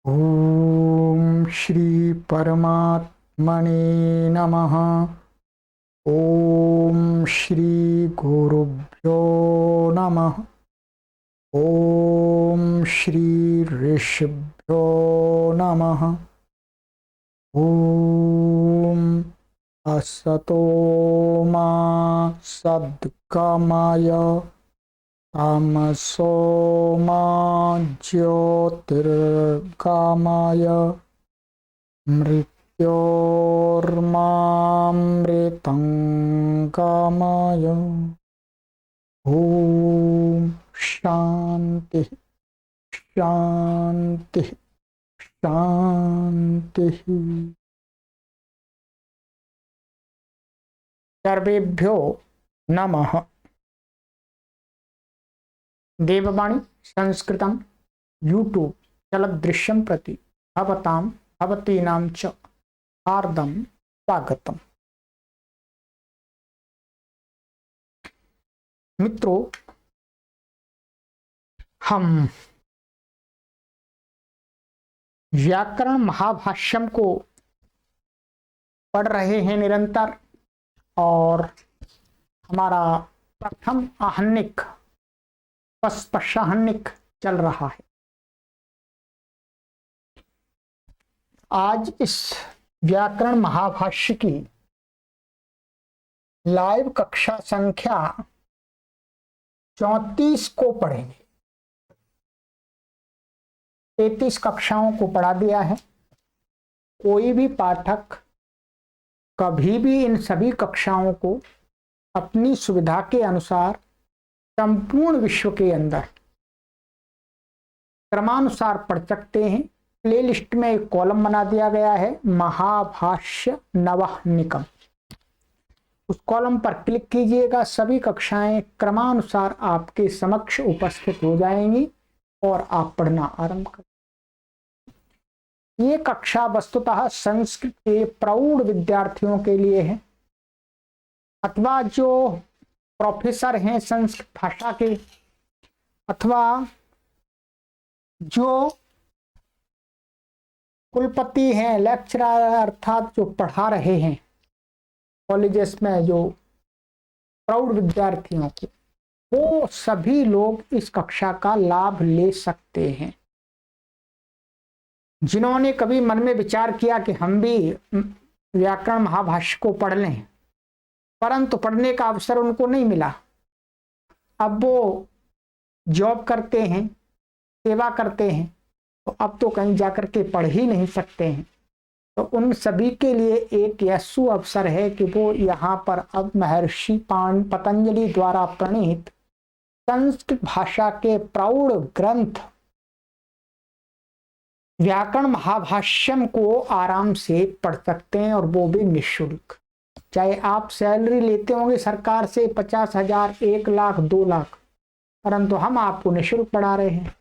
ओम श्री परमात्मने नमः। ओम श्री गुरुभ्यो नमः। ओम श्री ऋषिभ्यो नमः। ओम असतो मा सद्गमय तमसो मा ज्योतिर्गमय मृत्योर्मामृतंगमय। ओम शांति शांति शांति। सर्वेभ्यो नमः। देववाणी संस्कृतं यूट्यूब चलदृश्यं प्रति भवतां भवतीनां च हार्दं स्वागतम्। मित्रों, हम व्याकरण महाभाष्यम को पढ़ रहे हैं निरंतर, और हमारा प्रथम आहनिक पश्चाहनिक चल रहा है। आज इस व्याकरण महाभाष्य की लाइव कक्षा संख्या 34 को पढ़ेंगे। 33 कक्षाओं को पढ़ा दिया है। कोई भी पाठक कभी भी इन सभी कक्षाओं को अपनी सुविधा के अनुसार संपूर्ण विश्व के अंदर क्रमानुसार पढ़ सकते हैं। प्लेलिस्ट में एक कॉलम बना दिया गया है, महाभाष्य नवनिकम। उस कॉलम पर क्लिक कीजिएगा, सभी कक्षाएं क्रमानुसार आपके समक्ष उपस्थित हो जाएंगी और आप पढ़ना आरंभ करें। ये कक्षा वस्तुतः संस्कृत के प्रौढ़ विद्यार्थियों के लिए है, अथवा जो प्रोफेसर हैं संस्कृत भाषा के, अथवा जो कुलपति हैं, लेक्चरर अर्थात जो पढ़ा रहे हैं कॉलेजेस में, जो प्रौढ़ विद्यार्थियों को, वो सभी लोग इस कक्षा का लाभ ले सकते हैं। जिन्होंने कभी मन में विचार किया कि हम भी व्याकरण महाभाष्य को पढ़ लें, परंतु पढ़ने का अवसर उनको नहीं मिला, अब वो जॉब करते हैं, सेवा करते हैं, तो अब तो कहीं जाकर के पढ़ ही नहीं सकते हैं, तो उन सभी के लिए एक यशु अवसर है कि वो यहाँ पर अब महर्षि पतंजलि द्वारा प्रणीत संस्कृत भाषा के प्रौढ़ ग्रंथ व्याकरण महाभाष्यम को आराम से पढ़ सकते हैं, और वो भी निःशुल्क। चाहे आप सैलरी लेते होंगे सरकार से 50,000, 1 लाख, 2 लाख, परंतु हम आपको निःशुल्क पढ़ा रहे हैं।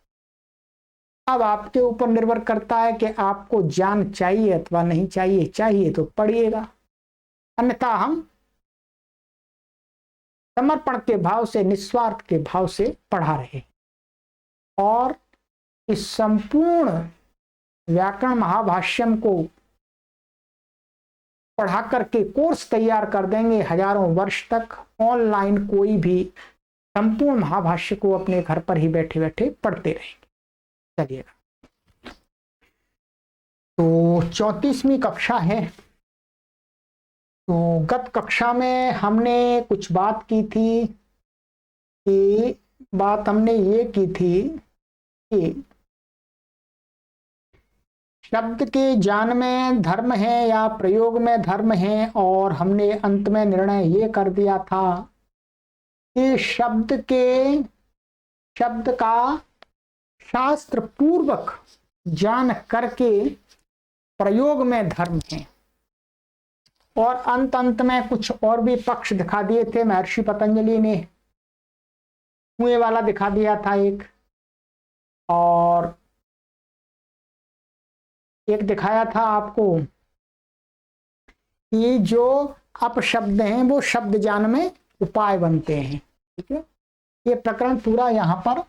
अब आपके ऊपर निर्भर करता है कि आपको ज्ञान चाहिए अथवा नहीं चाहिए। चाहिए तो पढ़िएगा, अन्यथा हम समर्पण के भाव से, निस्वार्थ के भाव से पढ़ा रहे हैं। और इस संपूर्ण व्याकरण महाभाष्यम को पढ़ा करके कोर्स तैयार कर देंगे। हजारों वर्ष तक ऑनलाइन कोई भी संपूर्ण महाभाष्य को अपने घर पर ही बैठे बैठे पढ़ते रहेंगे। चलिएगा, तो 34वीं कक्षा है। तो गत कक्षा में हमने कुछ बात की थी हमने ये की थी कि शब्द के ज्ञान में धर्म है या प्रयोग में धर्म है, और हमने अंत में निर्णय ये कर दिया था कि शब्द का शास्त्र पूर्वक ज्ञान करके प्रयोग में धर्म है। और अंत में कुछ और भी पक्ष दिखा दिए थे महर्षि पतंजलि ने। कुएं वाला दिखा दिया था एक, और एक दिखाया था आपको कि जो अपशब्द हैं वो शब्द ज्ञान में उपाय बनते हैं। ठीक है, ये प्रकरण पूरा यहाँ पर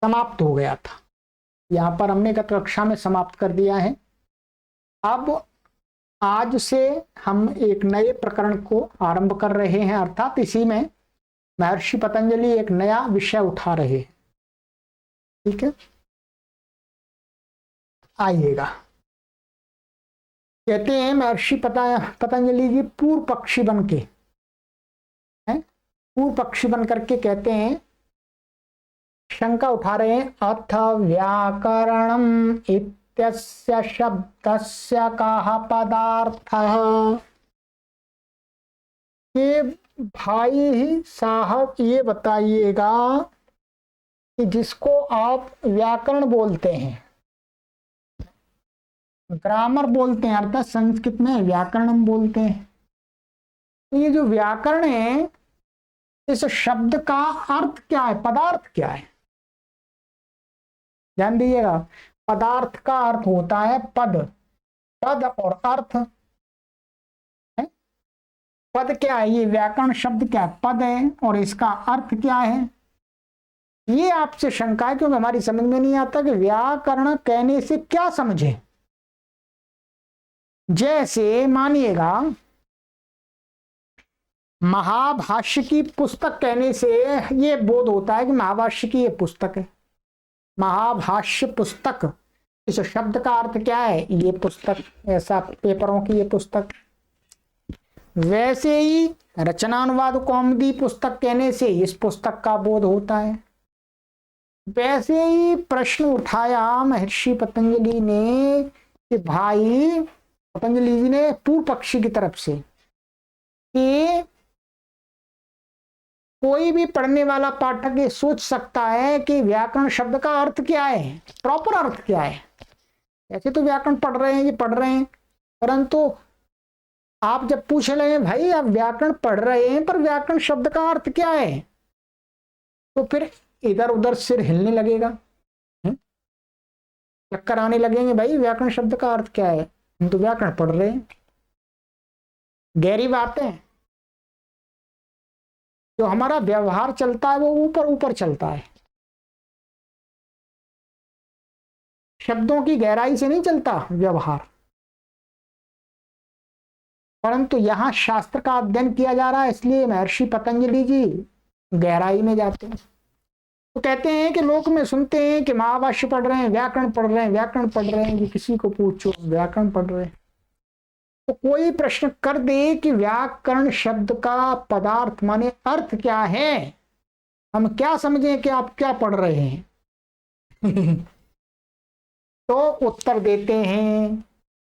समाप्त हो गया था। यहाँ पर हमने गत कक्षा में समाप्त कर दिया है। अब आज से हम एक नए प्रकरण को आरंभ कर रहे हैं, अर्थात इसी में महर्षि पतंजलि एक नया विषय उठा रहे हैं। ठीक है, आइएगा। कहते हैं महर्षि पतंजलि जी पूर्व पक्षी बन के, पूर्व पक्षी बन करके कहते हैं, शंका उठा रहे हैं, अथ व्याकरणम इत्यस्य शब्दस्य कः पदार्थः। ये भाई साहब ये बताइएगा कि जिसको आप व्याकरण बोलते हैं, ग्रामर बोलते हैं, अर्थात संस्कृत में व्याकरणम बोलते हैं, तो ये जो व्याकरण है इस शब्द का अर्थ क्या है, पदार्थ क्या है? ध्यान दीजिएगा, पदार्थ का अर्थ होता है पद, पद और अर्थ है। पद क्या है? ये व्याकरण शब्द क्या है? पद है। और इसका अर्थ क्या है? ये आपसे शंका है, क्योंकि हमारी समझ में नहीं आता कि व्याकरण कहने से क्या समझे। जैसे मानिएगा महाभाष्य की पुस्तक कहने से ये बोध होता है कि महाभाष्य की ये पुस्तक है, महाभाष्य पुस्तक, इस शब्द का अर्थ क्या है? ये पुस्तक, ऐसा पेपरों की ये पुस्तक। वैसे ही रचनानुवाद कौमुदी पुस्तक कहने से इस पुस्तक का बोध होता है। वैसे ही प्रश्न उठाया महर्षि पतंजलि ने कि भाई, पतंजलि जी ने पूर्व पक्षी की तरफ से, कि कोई भी पढ़ने वाला पाठक ये सोच सकता है कि व्याकरण शब्द का अर्थ क्या है, प्रॉपर अर्थ क्या है। ऐसे तो व्याकरण पढ़ रहे हैं, ये पढ़ रहे हैं, परंतु आप जब पूछ रहे हैं भाई आप व्याकरण पढ़ रहे हैं पर व्याकरण शब्द का अर्थ क्या है, तो फिर इधर उधर सिर हिलने लगेगा, चक्कर आने लगेंगे। भाई व्याकरण शब्द का अर्थ क्या है? हम तो व्याकरण पढ़ रहे हैं। गहरी बात है। जो हमारा व्यवहार चलता है वो ऊपर ऊपर चलता है, शब्दों की गहराई से नहीं चलता व्यवहार। परंतु यहां शास्त्र का अध्ययन किया जा रहा है, इसलिए महर्षि पतंजलि जी गहराई में जाते हैं। तो कहते हैं कि लोक में सुनते हैं कि महाभाष्य पढ़ रहे हैं, व्याकरण पढ़ रहे हैं, व्याकरण पढ़ रहे हैं, कि किसी को पूछो व्याकरण पढ़ रहे हैं, तो कोई प्रश्न कर दे कि व्याकरण शब्द का पदार्थ माने अर्थ क्या है, हम क्या समझें कि आप क्या पढ़ रहे हैं। तो उत्तर देते हैं,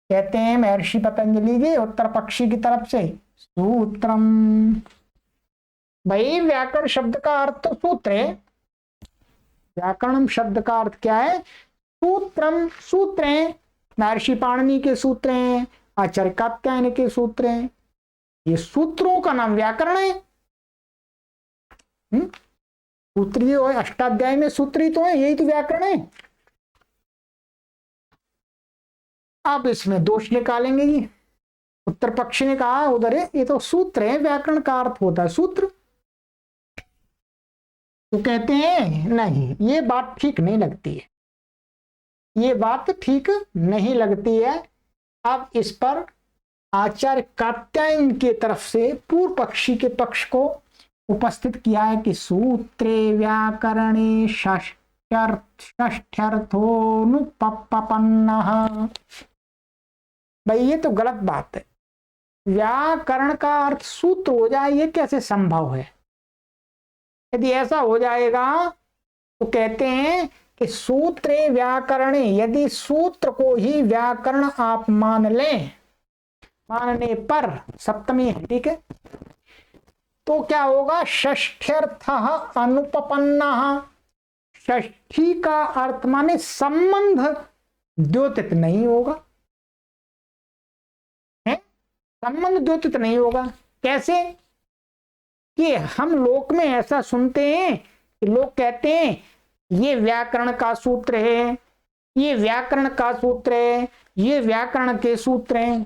कहते हैं महर्षि पतंजलि जी उत्तर पक्षी की तरफ से, सूत्रम। भाई व्याकरण शब्द का अर्थ तो सूत्र है। व्याकरण शब्द का अर्थ क्या है? सूत्रम, सूत्र है। महर्षि पाणिनि के सूत्र हैं, आचार्य कात्यायन के सूत्र हैं, ये सूत्रों का नाम व्याकरण है। सूत्री हो, अष्टाध्याय में सूत्री तो है, यही तो व्याकरण है। अब इसमें दोष निकालेंगे जी। उत्तर पक्षी ने कहा उधर है, ये तो सूत्र है, व्याकरण का अर्थ होता है सूत्र। तो कहते हैं नहीं, ये बात ठीक नहीं लगती है, ये बात ठीक नहीं लगती है। अब इस पर आचार्य कात्यायन की तरफ से पूर्व पक्षी के पक्ष को उपस्थित किया है कि सूत्रे व्याकरणे षष्ठ्यर्थोनुपपन्नः। भाई ये तो गलत बात है, व्याकरण का अर्थ सूत्र हो जाए ये कैसे संभव है? यदि ऐसा हो जाएगा तो कहते हैं कि सूत्रे व्याकरणे, यदि सूत्र को ही व्याकरण आप मान लें, मानने पर सप्तमी है, ठीक है, तो क्या होगा? षष्ठ्यर्थः अनुपपन्नः। षष्ठी का अर्थ माने संबंध द्योतित नहीं होगा, है? संबंध द्योतित नहीं होगा। कैसे? कि हम लोक में ऐसा सुनते हैं कि लोग कहते हैं ये व्याकरण का सूत्र है, ये व्याकरण का सूत्र है, ये व्याकरण के सूत्र हैं।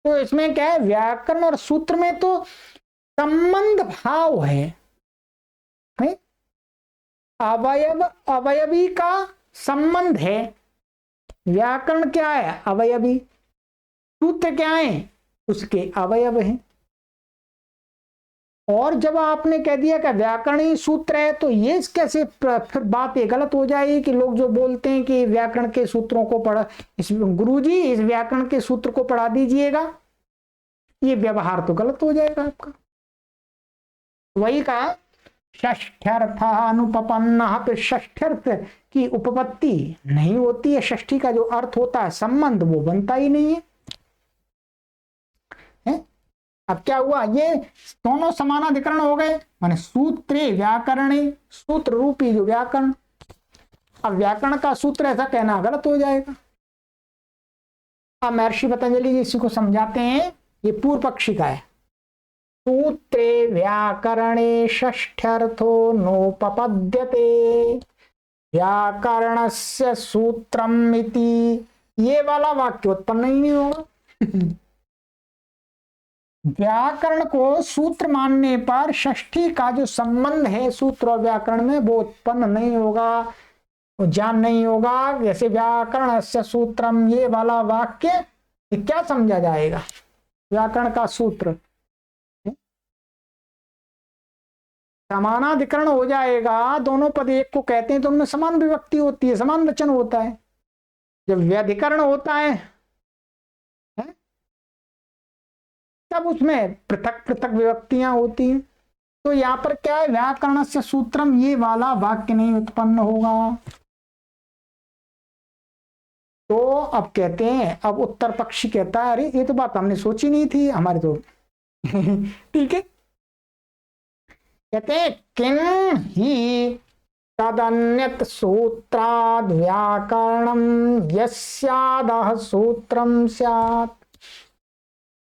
तो इसमें क्या है? व्याकरण और सूत्र में तो संबंध भाव है? अवयव अवयवी का संबंध है, व्याकरण क्या है? अवयवी। सूत्र क्या है? उसके अवयव हैं। और जब आपने कह दिया कि व्याकरण ही सूत्र है, तो ये कैसे फिर बात ये गलत हो जाएगी कि लोग जो बोलते हैं कि व्याकरण के सूत्रों को पढ़ा, इस गुरुजी इस व्याकरण के सूत्र को पढ़ा दीजिएगा, ये व्यवहार तो गलत हो जाएगा आपका। वही कहा षष्ठ्यर्थानुपपन्न, फिर षष्ठ्यर्थ की उपपत्ति नहीं होती है, षष्ठी का जो अर्थ होता है संबंध वो बनता ही नहीं है। अब क्या हुआ? ये दोनों समानाधिकरण हो गए, माने सूत्रे व्याकरणे, सूत्र रूपी जो व्याकरण। अब व्याकरण का सूत्र ऐसा कहना गलत हो जाएगा। अब महर्षि पतंजलि जी इसी को समझाते हैं, ये पूर्व पक्षी का है। सूत्रे व्याकरणे षष्ठ्यर्थो नोपपद्यते व्याकरणस्य सूत्रम इति, ये वाला वाक्य उत्पन्न ही नहीं होगा। व्याकरण को सूत्र मानने पर षष्ठी का जो संबंध है सूत्र और व्याकरण में वो उत्पन्न नहीं होगा, वो ज्ञान नहीं होगा। जैसे व्याकरण से सूत्रम, ये वाला वाक्य ये क्या समझा जाएगा? व्याकरण का सूत्र समानाधिकरण हो जाएगा। दोनों पद एक को कहते हैं तो उनमें समान विभक्ति होती है, समान वचन होता है। जब व्याधिकरण होता है तब उसमें पृथक पृथक विभक्तियां होती हैं। तो यहां पर क्या है? व्याकरण से सूत्रम, ये वाला वाक्य नहीं उत्पन्न होगा। तो अब कहते हैं, अब उत्तर पक्षी कहता है अरे ये तो बात हमने सोची नहीं थी, हमारे तो ठीक है। कहते हैं किम ही तदन्यत सूत्राद व्याकरणम यस्यादः सूत्रम स्यात्।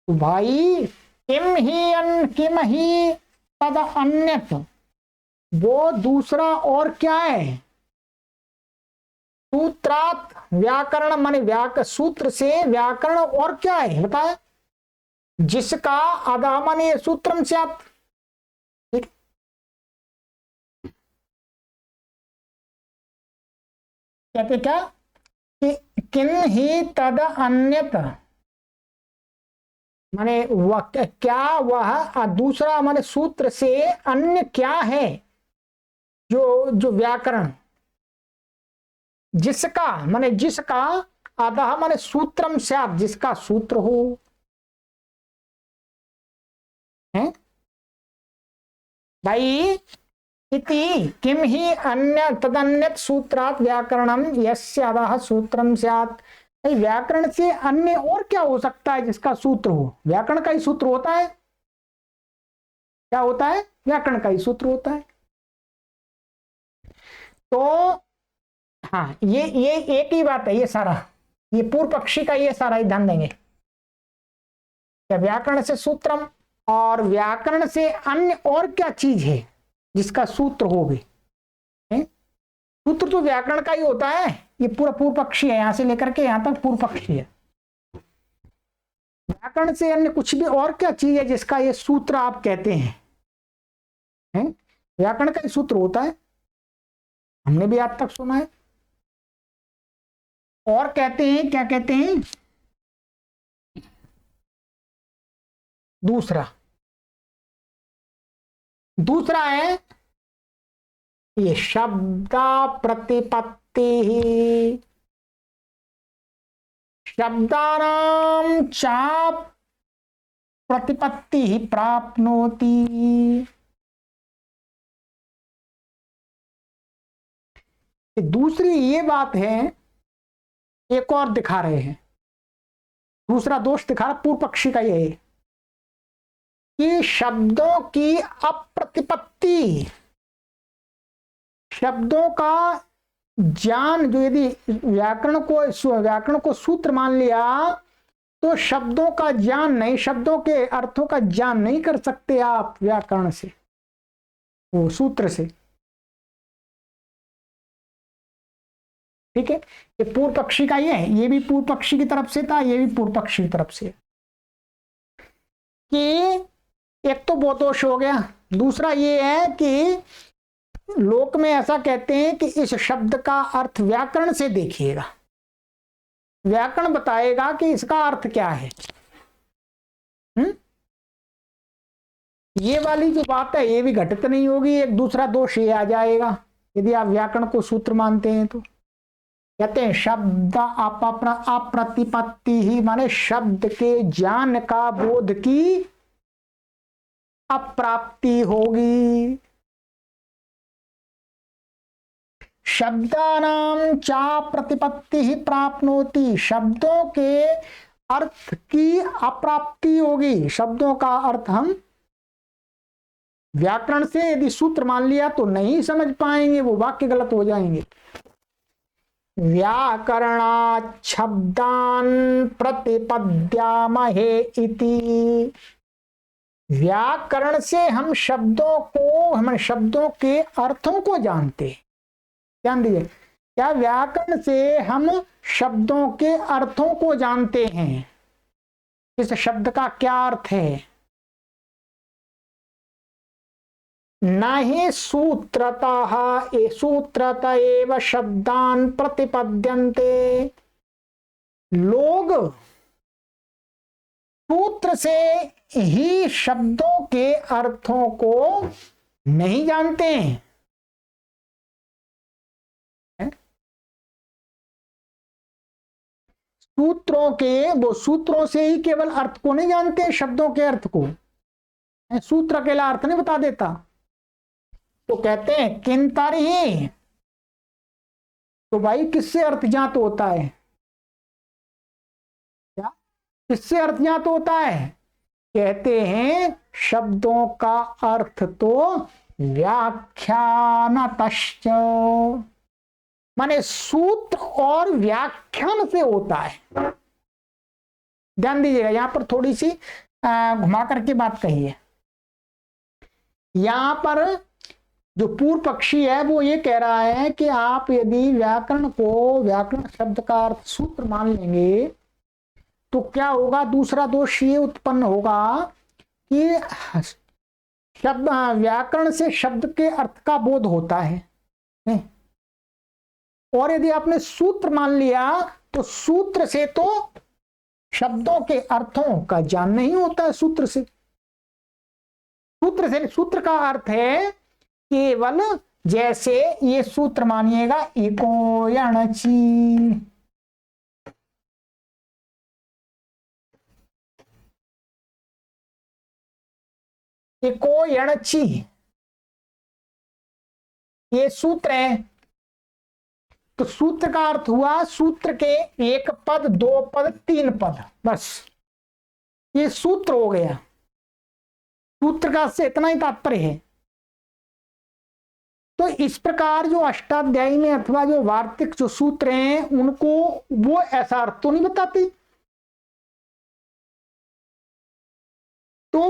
भाई किम ही तद अन्यत, वो दूसरा और क्या है? सूत्रात व्याकरण, माने सूत्र से व्याकरण और क्या है बताए? जिसका अदा माने सूत्रम स्यात्। ठीक, कहते क्या कि किन ही तद अन्यत, माने वह क्या, वह दूसरा माने सूत्र से अन्य क्या है? जो व्याकरण, जिसका माने जिसका अतः माने सूत्रम स्यात्, जिसका सूत्र हो है भाई। इति किम ही अन्य तदन्यत सूत्रात् व्याकरणम यस्य अतः सूत्रम स्यात्। व्याकरण से अन्य और क्या हो सकता है जिसका सूत्र हो? व्याकरण का ही सूत्र होता है। क्या होता है? व्याकरण का ही सूत्र होता है। तो हाँ, ये एक ही बात है। ये सारा, ये पूर्व पक्षी का ये सारा ही ध्यान देंगे। क्या व्याकरण से सूत्रम, और व्याकरण से अन्य और क्या चीज है जिसका सूत्र हो भी? सूत्र तो व्याकरण का ही होता है। ये पूरा पूर्व पक्षी है, यहां से लेकर के यहां तक पूर्व पक्षी है। व्याकरण से अन्य कुछ भी और क्या चीज है जिसका ये सूत्र आप कहते हैं? व्याकरण का ही सूत्र होता है, हमने भी आज तक सुना है। और कहते हैं, क्या कहते हैं? दूसरा है ये शब्दा प्रतिपत्ति, शब्दानां चा प्रतिपत्ति ही प्राप्नोति। दूसरी ये बात है, एक और दिखा रहे हैं, दूसरा दोष दिखा रहा पूर्व पक्षी का ये है कि शब्दों की अप्रतिपत्ति, शब्दों का ज्ञान, जो यदि व्याकरण को सूत्र मान लिया तो शब्दों का ज्ञान नहीं, शब्दों के अर्थों का ज्ञान नहीं कर सकते आप व्याकरण से, वो सूत्र से। ठीक है, ये पूर्व पक्षी का ही है। ये भी पूर्व पक्षी की तरफ से था, ये भी पूर्व पक्षी की तरफ से। कि एक तो वो दोष हो गया। दूसरा ये है कि लोक में ऐसा कहते हैं कि इस शब्द का अर्थ व्याकरण से देखिएगा, व्याकरण बताएगा कि इसका अर्थ क्या है। ये वाली जो बात है ये भी घटित नहीं होगी, एक दूसरा दोष ये आ जाएगा यदि आप व्याकरण को सूत्र मानते हैं। तो कहते हैं शब्द अप्रतिपत्ति ही, माने शब्द के ज्ञान का बोध की अप्राप्ति होगी। शब्दानां चा प्रतिपत्ति ही प्राप्नोति, शब्दों के अर्थ की अप्राप्ति होगी। शब्दों का अर्थ हम व्याकरण से यदि सूत्र मान लिया तो नहीं समझ पाएंगे, वो वाक्य गलत हो जाएंगे। व्याकरणात् शब्दान् प्रतिपद्यामहे इति, व्याकरण से हम शब्दों के अर्थों को जानते हैं। ध्यान दीजिए, क्या व्याकरण से हम शब्दों के अर्थों को जानते हैं, इस शब्द का क्या अर्थ है। नहीं सूत्रतः सूत्रत एव शब्दान प्रतिपद्यन्ते, लोग सूत्र से ही शब्दों के अर्थों को नहीं जानते हैं। सूत्रों से ही केवल अर्थ को नहीं जानते, शब्दों के अर्थ को सूत्र अकेला अर्थ नहीं बता देता। तो कहते हैं किंतरी, तो भाई किससे अर्थ ज्ञात होता है, क्या किससे अर्थ ज्ञात होता है। कहते हैं शब्दों का अर्थ तो व्याख्यानतश्च, माने सूत्र और व्याख्यान से होता है। ध्यान दीजिएगा, यहां पर थोड़ी सी घुमा करके बात कही है। यहां पर जो पूर्व पक्षी है वो ये कह रहा है कि आप यदि व्याकरण शब्द का अर्थ सूत्र मान लेंगे तो क्या होगा, दूसरा दोष ये उत्पन्न होगा कि शब्द व्याकरण से शब्द के अर्थ का बोध होता है, और यदि आपने सूत्र मान लिया तो सूत्र से तो शब्दों के अर्थों का ज्ञान नहीं होता है। सूत्र का अर्थ है केवल, जैसे ये सूत्र मानिएगा इको यणचि, इको यणचि ये सूत्र है। तो सूत्र का अर्थ हुआ सूत्र के एक पद, दो पद, तीन पद, बस ये सूत्र हो गया। सूत्र का से इतना ही तात्पर्य है। तो इस प्रकार जो अष्टाध्यायी में अथवा जो वार्तिक जो सूत्र हैं उनको वो ऐसा अर्थ तो नहीं बताते। तो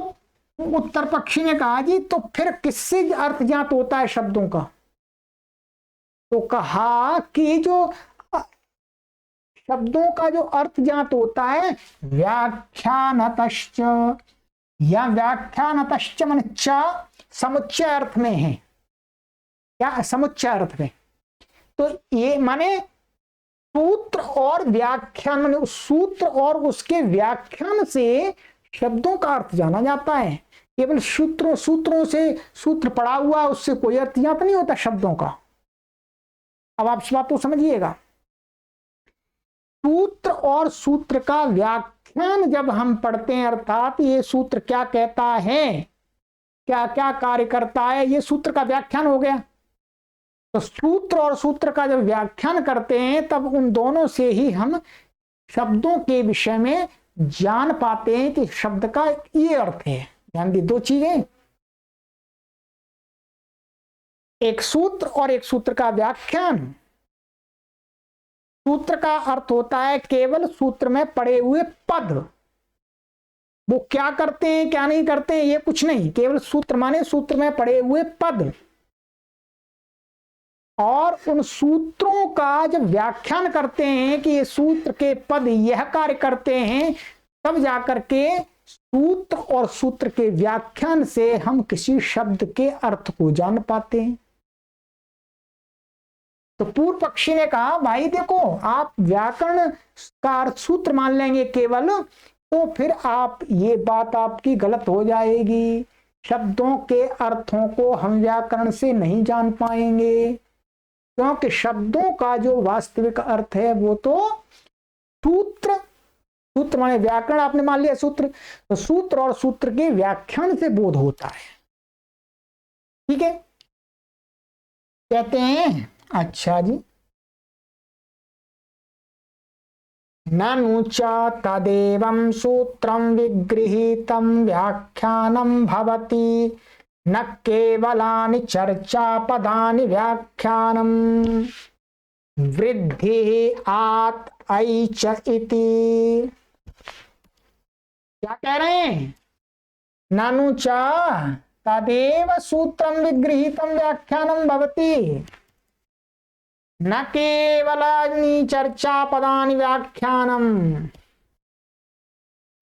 उत्तर पक्षी ने कहा जी तो फिर किससे अर्थ ज्ञात होता है शब्दों का। तो कहा कि जो शब्दों का जो अर्थ ज्ञात होता है व्याख्यानतश्च, या व्याख्यानतश्च मन च समुच्चय अर्थ में है, क्या समुच्चय अर्थ में। तो ये माने सूत्र और व्याख्यान, माने सूत्र और उसके व्याख्यान से शब्दों का अर्थ जाना जाता है। केवल सूत्रों से सूत्र पढ़ा हुआ उससे कोई अर्थ ज्ञात नहीं होता शब्दों का। अब आप इस बात को समझिएगा, सूत्र और सूत्र का व्याख्यान जब हम पढ़ते हैं, अर्थात ये सूत्र क्या कहता है, क्या क्या कार्य करता है, ये सूत्र का व्याख्यान हो गया। तो सूत्र और सूत्र का जब व्याख्यान करते हैं तब उन दोनों से ही हम शब्दों के विषय में जान पाते हैं कि शब्द का ये अर्थ है। ध्यान दी, दो चीजें, एक सूत्र और एक सूत्र का व्याख्यान। सूत्र का अर्थ होता है केवल सूत्र में पड़े हुए पद, वो क्या करते हैं क्या नहीं करते हैं ये कुछ नहीं, केवल सूत्र माने सूत्र में पड़े हुए पद। और उन सूत्रों का जब व्याख्यान करते हैं कि ये सूत्र के पद यह कार्य करते हैं, तब जाकर के सूत्र और सूत्र के व्याख्यान से हम किसी शब्द के अर्थ को जान पाते हैं। तो पूर्व पक्षी ने कहा भाई देखो, आप व्याकरण का अर्थ सूत्र मान लेंगे केवल, तो फिर आप ये बात आपकी गलत हो जाएगी। शब्दों के अर्थों को हम व्याकरण से नहीं जान पाएंगे, क्योंकि शब्दों का जो वास्तविक अर्थ है वो तो सूत्र, सूत्र माने व्याकरण, आपने मान लिया सूत्र, तो सूत्र और सूत्र के व्याख्यान से बोध होता है। ठीक है, कहते हैं अच्छा जी, ननु च तदेवं सूत्रं विगृहीतं व्याख्यानं भवति, न केवलानि चर्चापदानि व्याख्यानं वृद्धि आत् ऐच इति। क्या कह रहे हैं? ननु च तदेव सूत्रं विगृहीतं व्याख्यानं भवति, न केवलानि चर्चा पदानि व्याख्यानम।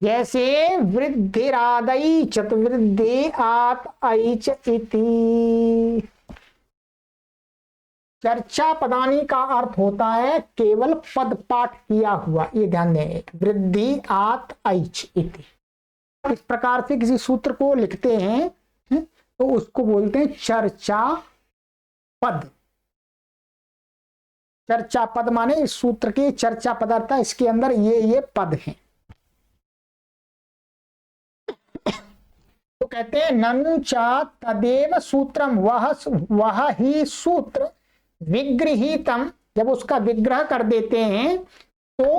जैसे वृद्धिरादैच वृद्धि आत ऐच इति। चर्चा पदानी का अर्थ होता है केवल पद पाठ किया हुआ, ये ध्यान दें, वृद्धि आत ऐच इति। इस प्रकार से किसी सूत्र को लिखते हैं तो उसको बोलते हैं चर्चा पद। चर्चा पद माने इस सूत्र के चर्चा पदार्थ, इसके अंदर ये पद हैं। तो कहते हैं ननु च तदेव सूत्रम, वह ही सूत्र विगृहीतम, जब उसका विग्रह कर देते हैं तो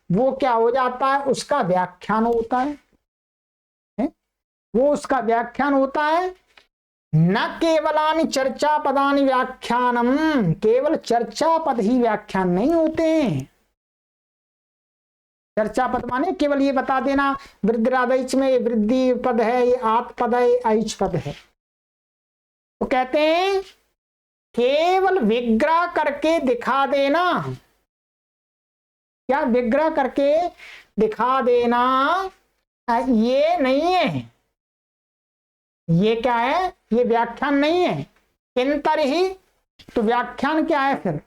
वो क्या हो जाता है, उसका व्याख्यान होता है, वो उसका व्याख्यान होता है। न केवलानि चर्चा पदानि व्याख्यानम, केवल चर्चा पद ही व्याख्यान नहीं होते हैं। चर्चा पद माने केवल ये बता देना वृद्धिरादैच में ये वृद्धि पद है, ये आत पद है, ऐच पद है। तो कहते हैं केवल विग्रह करके दिखा देना, क्या विग्रह करके दिखा देना ये नहीं है, ये क्या है, ये व्याख्यान नहीं है। किंतर ही, तो व्याख्यान क्या है फिर?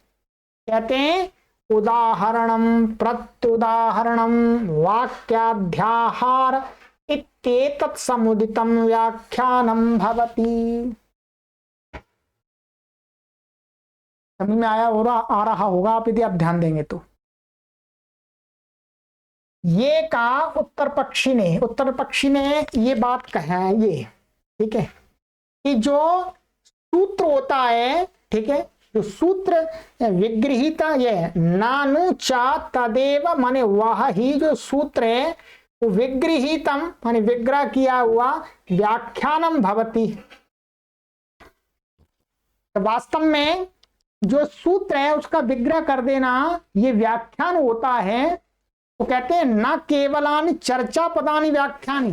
कहते हैं उदाहरणम प्रत्युदाहरणम वाक्याध्याहार इत्येतत् समुदितम व्याख्यानम भवति। समझ में आया हो आ रहा होगा आप यदि आप ध्यान देंगे तो। ये कहा उत्तर पक्षी ने ये बात कहा है, ये ठीक है, कि जो सूत्र होता है, ठीक है, जो सूत्र विगृहीत, ये नानु च तदेव माने वह ही जो सूत्र है वो विगृहीतम माने विग्रह किया हुआ व्याख्यानम भवति। तो वास्तव में जो सूत्र है उसका विग्रह कर देना ये व्याख्यान होता है। तो कहते हैं न केवलानि चर्चा पदानि व्याख्यानि,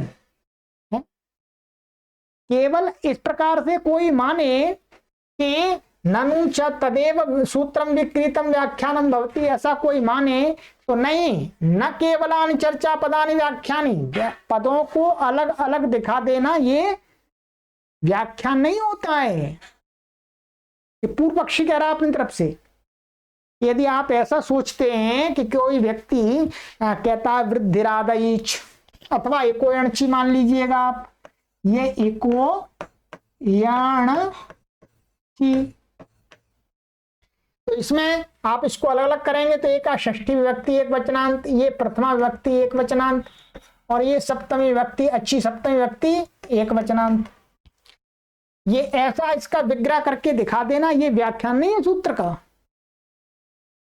केवल इस प्रकार से कोई माने कि ननु च तदेव सूत्रम विकृतम व्याख्यानम भवति, ऐसा कोई माने तो नहीं। न केवलानि चर्चा पदानि व्याख्यानि, पदों को अलग अलग दिखा देना ये व्याख्यान नहीं होता है। ये पूर्व पक्षी कह रहा है अपनी तरफ से। यदि आप ऐसा सोचते हैं कि कोई व्यक्ति कहता है वृद्धिरादैच, अथवा एको यणची मान लीजिएगा आप, ये एको यणची, तो इसमें आप इसको अलग अलग करेंगे तो एक षष्ठी विभक्ति एक वचनांत, ये प्रथमा विभक्ति एक वचनांत, और ये सप्तमी विभक्ति अच्छी सप्तमी विभक्ति एक वचनांत। ये ऐसा इसका विग्रह करके दिखा देना ये व्याख्यान नहीं है सूत्र का।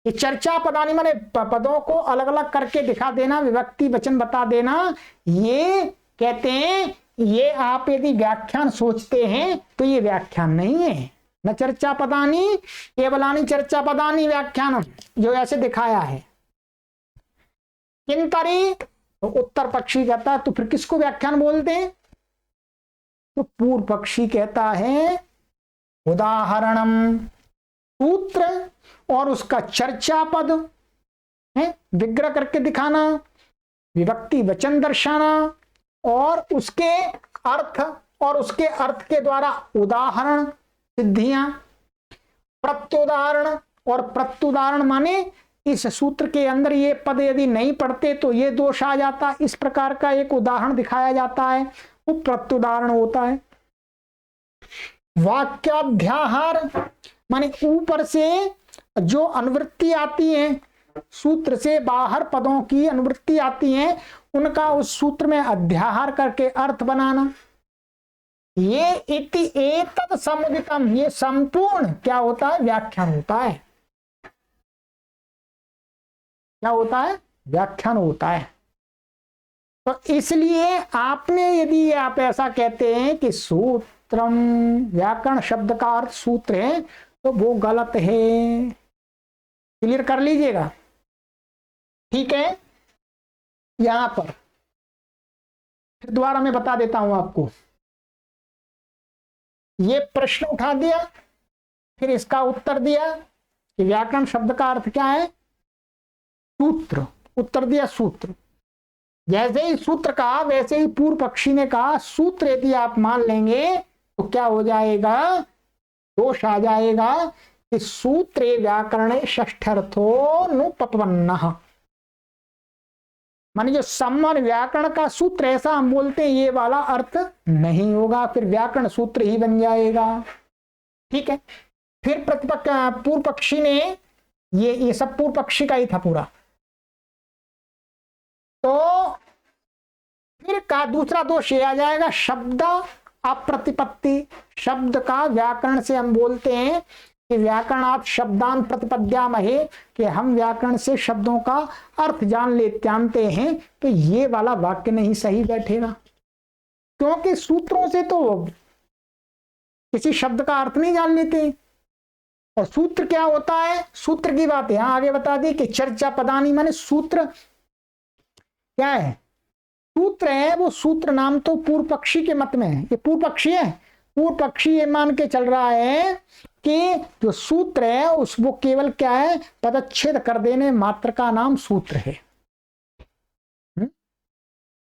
ये चर्चा पदानी माने पदों को अलग अलग करके दिखा देना, विभक्ति वचन बता देना, ये कहते हैं ये आप यदि व्याख्यान सोचते हैं तो ये व्याख्यान नहीं है। न चर्चा पदानी केवलानि चर्चा पदानी व्याख्यानम, जो ऐसे दिखाया है। किंतरी, तो उत्तर पक्षी कहता है तो फिर किसको व्याख्यान बोलते हैं? तो पूर्व पक्षी कहता है उदाहरणम, सूत्र और उसका चर्चा पद है विग्रह करके दिखाना, विभक्ति वचन दर्शाना, और उसके अर्थ और उसके अर्थ के द्वारा उदाहरण सिद्धियां, प्रत्युदाहरण और प्रत्युदाहरण माने इस सूत्र के अंदर ये पद यदि नहीं पढ़ते तो ये दोष आ जाता, इस प्रकार का एक उदाहरण दिखाया जाता है, वो प्रत्युदाहरण होता है। वाक्याध्याहार माने ऊपर से जो अनुवृत्ति आती है, सूत्र से बाहर पदों की अनुवृत्ति आती है, उनका उस सूत्र में अध्याहार करके अर्थ बनाना। ये इति एतत् समुदितम, ये संपूर्ण क्या होता है? व्याख्यान होता है। क्या होता है? व्याख्यान होता है। तो इसलिए आपने यदि आप ऐसा कहते हैं कि सूत्रम व्याकरण शब्द का अर्थ सूत्र है, तो वो गलत है। क्लियर कर लीजिएगा, ठीक है। यहां पर फिर दोबारा मैं बता देता हूं आपको। ये प्रश्न उठा दिया, फिर इसका उत्तर दिया कि व्याकरण शब्द का अर्थ क्या है? सूत्र। उत्तर दिया सूत्र। जैसे ही सूत्र कहा वैसे ही पूर्व पक्षी ने कहा सूत्र यदि आप मान लेंगे तो क्या हो जाएगा? दोष आ जाएगा कि सूत्रे व्याकरणे षष्ठर्थोनुपपन्नः, माने जो सम्मान व्याकरण का सूत्र ऐसा हम बोलते हैं, ये वाला अर्थ नहीं होगा, फिर व्याकरण सूत्र ही बन जाएगा। ठीक है। फिर प्रतिपक्ष पूर्व पक्षी ने ये सब पूर्व पक्षी का ही था पूरा। तो फिर का दूसरा दोष ये आ जाएगा शब्द अप्रतिपत्ति। शब्द का व्याकरण से हम बोलते हैं कि व्याकरणात् शब्दान प्रतिपद्यामहे, कि हम व्याकरण से शब्दों का अर्थ जानते हैं, तो ये वाला वाक्य नहीं सही बैठेगा, क्योंकि सूत्रों से तो किसी शब्द का अर्थ नहीं जान लेते। और सूत्र क्या होता है? सूत्र की बात यहां आगे बता दी कि चर्चा पदानी, माने सूत्र क्या है? सूत्र है वो। सूत्र नाम तो पूर्व पक्षी के मत में है, ये पूर्व पक्षी है। पूर्व पक्षी ये मान के चल रहा है कि जो सूत्र है उस वो केवल क्या है? पदच्छेद कर देने मात्र का नाम सूत्र है। तो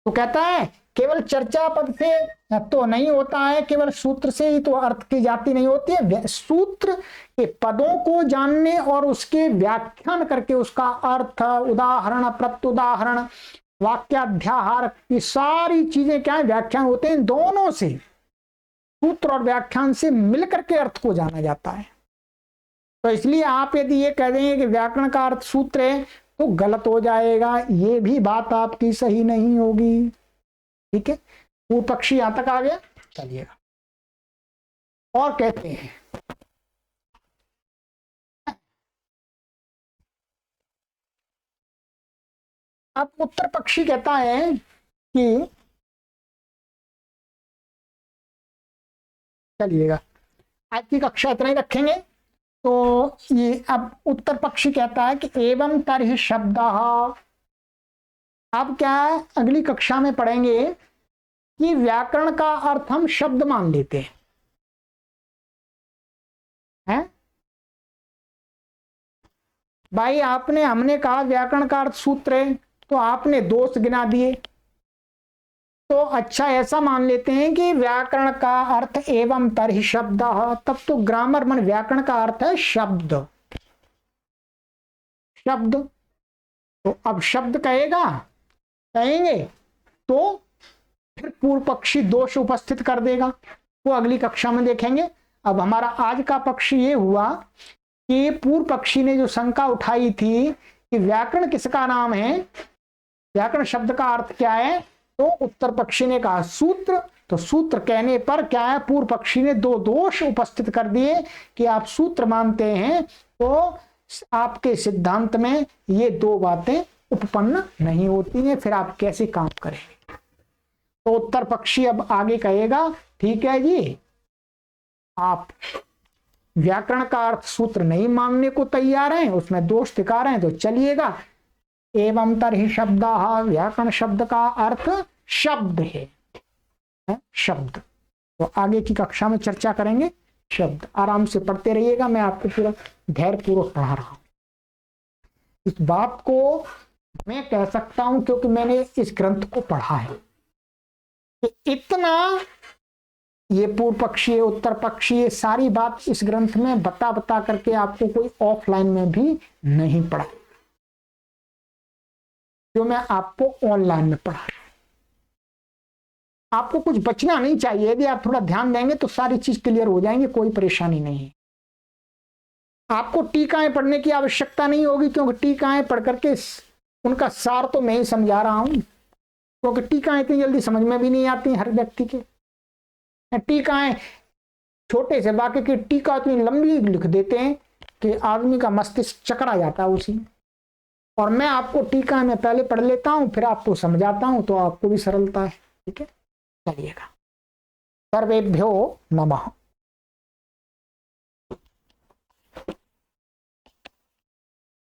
कहता है केवल चर्चा पद से तो नहीं होता है, केवल सूत्र से ही तो अर्थ की जाति नहीं होती है। सूत्र के पदों को जानने और उसके व्याख्यान करके उसका अर्थ, उदाहरण, प्रत्युदाहरण, वाक्याध्याहार, ये सारी चीजें क्या है? व्याख्यान होते हैं। दोनों से, सूत्र और व्याख्यान से मिलकर के अर्थ को जाना जाता है। तो इसलिए आप यदि ये कह देंगे कि व्याकरण का अर्थ सूत्र है तो गलत हो जाएगा, ये भी बात आपकी सही नहीं होगी। ठीक है। पूर्व पक्षी यहां तक आ गया। चलिएगा और कहते हैं अब उत्तर पक्षी कहता है कि चलिएगा आज की कक्षा इतना ही रखेंगे। तो ये अब उत्तर पक्षी कहता है कि एवं तर्हि शब्दः। अब क्या है? अगली कक्षा में पढ़ेंगे कि व्याकरण का अर्थ हम शब्द मान लेते हैं। भाई हमने कहा व्याकरण का अर्थ सूत्र है, तो आपने दोष गिना दिए। तो अच्छा ऐसा मान लेते हैं कि व्याकरण का अर्थ एवं तर्हि शब्द, तब तो ग्रामर मन व्याकरण का अर्थ है शब्द। शब्द तो अब शब्द कहेंगे तो फिर पूर्व पक्षी दोष उपस्थित कर देगा, वो अगली कक्षा में देखेंगे। अब हमारा आज का पक्ष ये हुआ कि पूर्व पक्षी ने जो शंका उठाई थी कि व्याकरण किसका नाम है, व्याकरण शब्द का अर्थ क्या है, तो उत्तर पक्षी ने कहा सूत्र। तो सूत्र कहने पर क्या है? पूर्व पक्षी ने दो दोष उपस्थित कर दिए कि आप सूत्र मानते हैं तो आपके सिद्धांत में ये दो बातें उपपन्न नहीं होती हैं, फिर आप कैसे काम करेंगे? तो उत्तर पक्षी अब आगे कहेगा ठीक है जी, आप व्याकरण का अर्थ सूत्र नहीं मानने को तैयार हैं, उसमें दोष दिखा रहे हैं, तो चलिएगा। एवं तर्हि शब्दः, व्याकरण शब्द का अर्थ शब्द है, शब्द। तो आगे की कक्षा में चर्चा करेंगे शब्द। आराम से पढ़ते रहिएगा, मैं आपको पूरा धैर्यपूर्वक पढ़ा रहा हूं। इस बात को मैं कह सकता हूं क्योंकि मैंने इस ग्रंथ को पढ़ा है कि इतना ये पूर्व पक्षी है, उत्तर पक्षी है, सारी बात इस ग्रंथ में बता बता करके आपको कोई ऑफलाइन में भी नहीं पढ़ा, जो मैं आपको ऑनलाइन में पढ़ा। आपको कुछ बचना नहीं चाहिए, यदि आप थोड़ा ध्यान देंगे तो सारी चीज क्लियर हो जाएंगी, कोई परेशानी नहीं है। आपको टीकाएं पढ़ने की आवश्यकता नहीं होगी, क्योंकि टीकाएं पढ़ करके उनका सार तो मैं ही समझा रहा हूं, क्योंकि टीकाएं इतनी जल्दी समझ में भी नहीं आती हर व्यक्ति के। टीकाएं छोटे से वाक्य की टीका इतनी लंबी लिख देते हैं कि आदमी का मस्तिष्क चकरा जाता है उसी में। और मैं आपको टीका में पहले पढ़ लेता हूं, फिर आपको समझाता हूं, तो आपको भी सरलता है। ठीक है, चलिएगा। सर्वेभ्यो नमः।